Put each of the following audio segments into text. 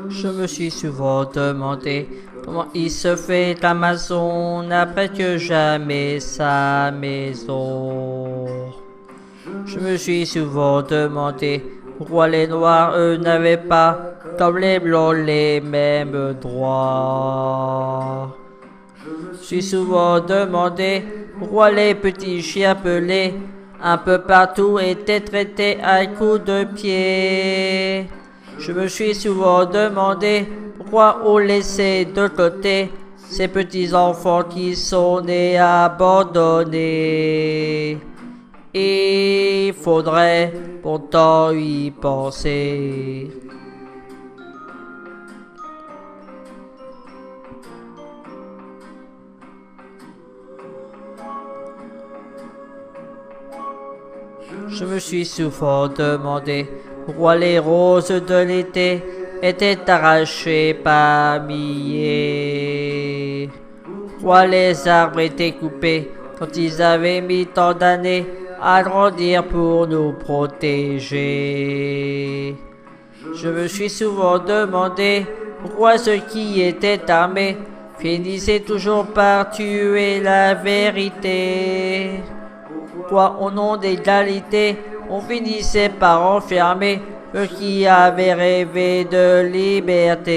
Je me suis souvent demandé comment il se fait d'Amazon après que jamais sa maison. Je me suis souvent demandé pourquoi les noirs, eux, n'avaient pas, comme les blancs, les mêmes droits. Je me suis souvent demandé pourquoi les petits chiens pelés, un peu partout, étaient traités à coups de pied. Je me suis souvent demandé pourquoi on laissait de côté ces petits enfants qui sont nés abandonnés. Il faudrait pourtant y penser. Je me suis souvent demandé pourquoi les roses de l'été étaient arrachées par milliers. Pourquoi les arbres étaient coupés quand ils avaient mis tant d'années à grandir pour nous protéger. Je me suis souvent demandé pourquoi ceux qui étaient armés finissaient toujours par tuer la vérité. Pourquoi au nom d'égalité, on finissait par enfermer ceux qui avaient rêvé de liberté.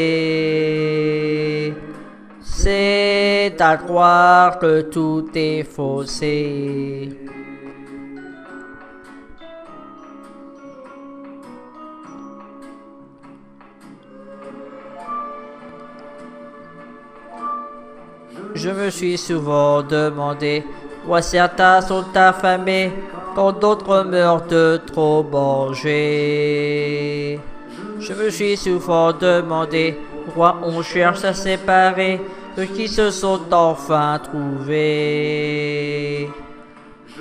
C'est à croire que tout est faussé. Je me suis souvent demandé pourquoi certains sont affamés quand d'autres meurent de trop manger. Je me suis souvent demandé pourquoi on cherche à séparer ceux qui se sont enfin trouvés.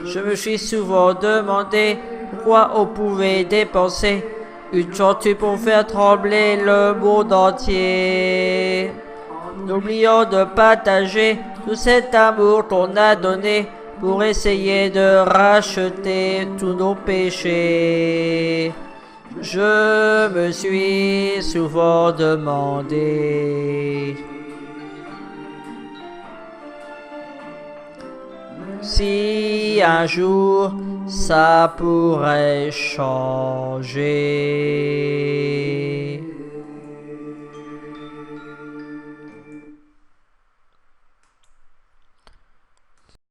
Je me suis souvent demandé pourquoi on pouvait dépenser une tortue pour faire trembler le monde entier. N'oublions de partager tout cet amour qu'on a donné pour essayer de racheter tous nos péchés. Je me suis souvent demandé si un jour ça pourrait changer.